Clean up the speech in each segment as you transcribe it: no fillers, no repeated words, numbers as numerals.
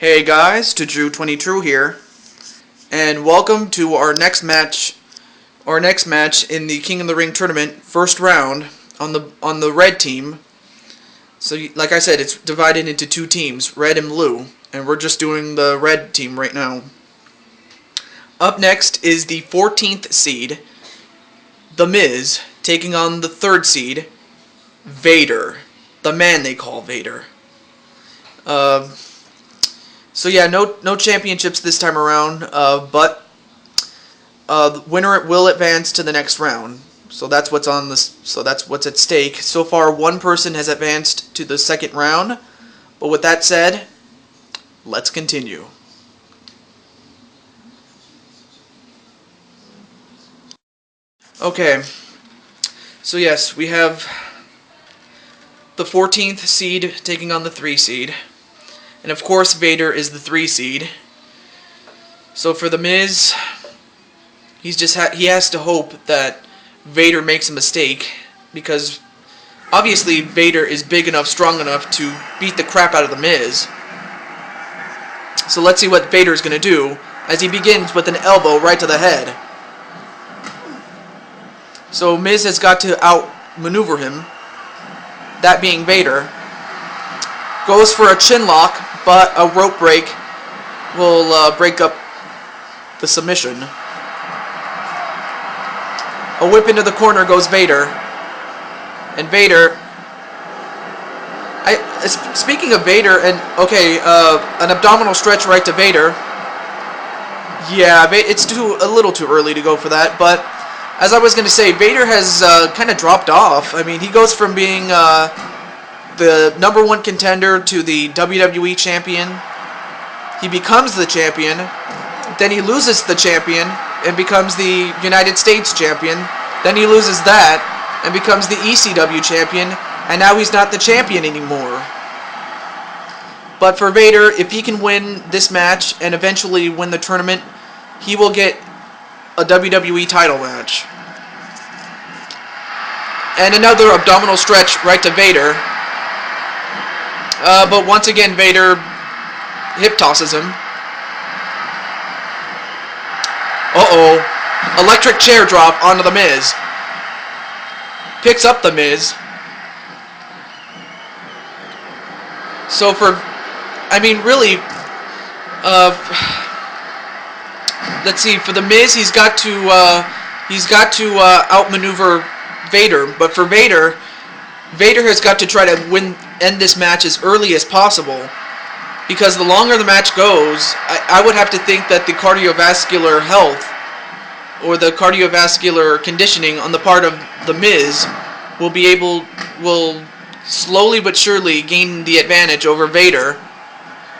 Hey guys, to Drew22 here, and welcome to our next match in the King of the Ring tournament, first round on the red team. So, like I said, it's divided into two teams, red and blue, and we're just doing the red team right now. Up next is the 14th seed, The Miz, taking on the 3rd seed, Vader, the man they call Vader. So yeah, no championships this time around, but the winner will advance to the next round. So that's what's on this. So that's what's at stake. So far, one person has advanced to the second round. But with that said, let's continue. Okay. So yes, we have the 14th seed taking on the 3 seed. And of course, Vader is the 3 seed. So for The Miz, he has to hope that Vader makes a mistake, because obviously Vader is big enough, strong enough to beat the crap out of The Miz. So let's see what Vader's going to do as he begins with an elbow right to the head. So Miz has got to outmaneuver him, that being Vader. Goes for a chin lock, but a rope break will break up the submission. A whip into the corner goes Vader. And Vader... Speaking of Vader, an abdominal stretch right to Vader. Yeah, it's a little too early to go for that, but as I was going to say, Vader has kind of dropped off. I mean, he goes from being the #1 contender to the WWE champion. He becomes the champion. Then he loses the champion and becomes the United States champion. Then he loses that and becomes the ECW champion. And now he's not the champion anymore. But for Vader, if he can win this match and eventually win the tournament, he will get a WWE title match. And another abdominal stretch right to Vader. But once again, Vader hip tosses him. Uh-oh. Electric chair drop onto The Miz. Picks up The Miz. So really, let's see. For The Miz, he's got to outmaneuver Vader. But for Vader has got to try to end this match as early as possible, because the longer the match goes, I would have to think that the cardiovascular health or the cardiovascular conditioning on the part of The Miz will slowly but surely gain the advantage over Vader,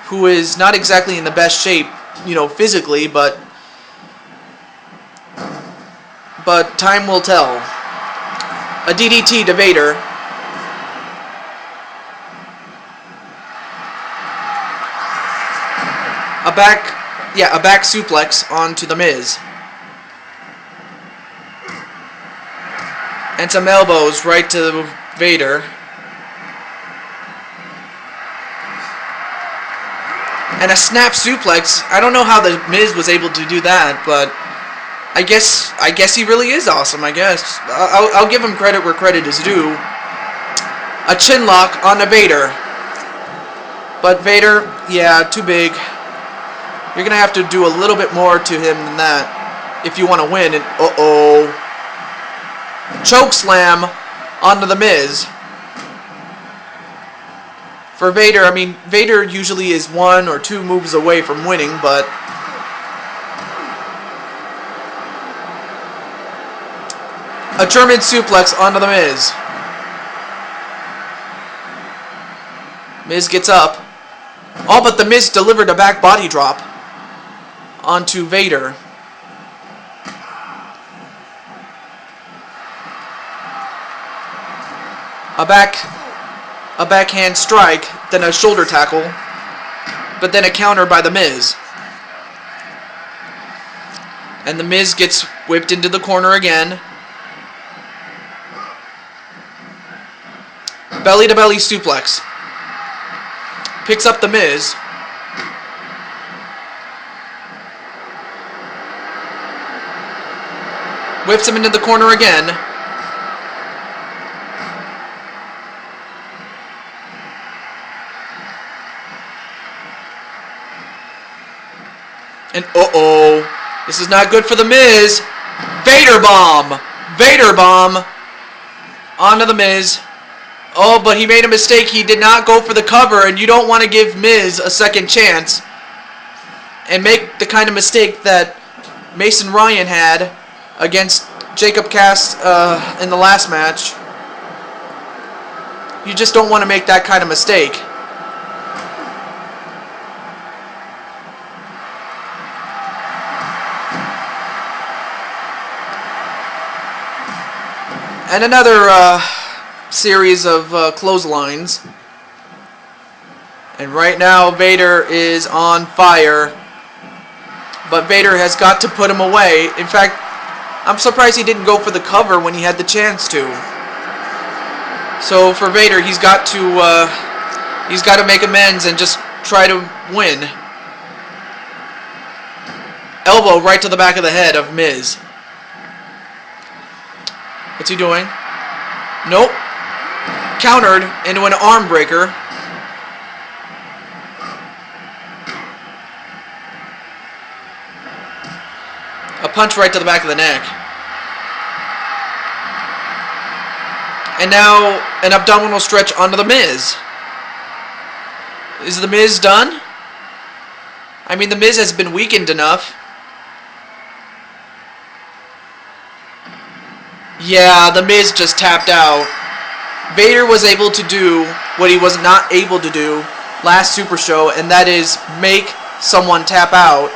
who is not exactly in the best shape, physically, but time will tell. A DDT to Vader. A back suplex onto The Miz. And some elbows right to Vader. And a snap suplex. I don't know how The Miz was able to do that, but I guess he really is awesome, I guess. I'll give him credit where credit is due. A chin lock onto Vader. But Vader, yeah, too big. You're going to have to do a little bit more to him than that if you want to win. And uh-oh. Choke slam onto The Miz. For Vader, Vader usually is 1 or 2 moves away from winning, but a German suplex onto The Miz. Miz gets up. Oh, but The Miz delivered a back body drop onto Vader. A backhand strike, then a shoulder tackle, but then a counter by The Miz. And The Miz gets whipped into the corner again. Belly to belly suplex. Picks up The Miz. Whips him into the corner again. And this is not good for the Miz. Vader bomb. Vader bomb. Onto the Miz. Oh, but he made a mistake. He did not go for the cover, and you don't want to give Miz a second chance and make the kind of mistake that Mason Ryan had against Jacob Cass in the last match. You just don't want to make that kind of mistake. And another series of clotheslines. And right now Vader is on fire. But Vader has got to put him away. In fact, I'm surprised he didn't go for the cover when he had the chance to. So for Vader, he's got to make amends and just try to win. Elbow right to the back of the head of Miz. What's he doing? Nope. Countered into an arm breaker. A punch right to the back of the neck. And now an abdominal stretch onto the Miz. Is the Miz done? I mean, the Miz has been weakened enough. Yeah, the Miz just tapped out. Vader was able to do what he was not able to do last Super Show, and that is make someone tap out.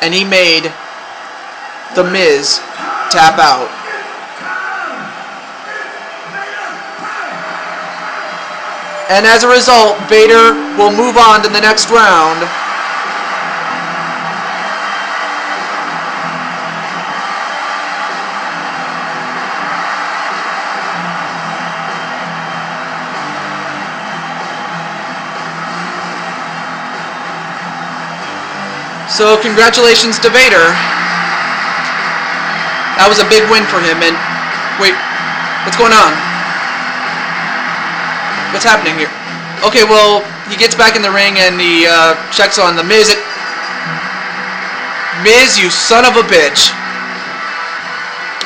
And he made the Miz tap out. And as a result, Vader will move on to the next round. So congratulations to Vader. That was a big win for him. And wait, what's going on? What's happening here? Okay, well, he gets back in the ring and he checks on the Miz. Miz, you son of a bitch.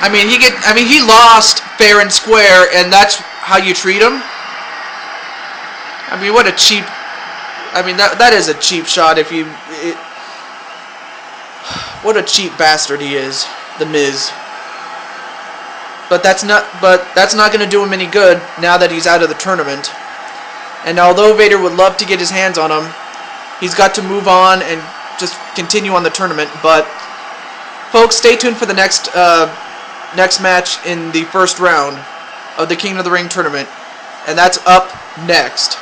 I mean, he lost fair and square, and that's how you treat him. I mean, what a cheap. I mean, that is a cheap shot. What a cheap bastard he is, the Miz. But that's not going to do him any good now that he's out of the tournament. And although Vader would love to get his hands on him, he's got to move on and just continue on the tournament. But folks, stay tuned for the next match in the first round of the King of the Ring tournament, and that's up next.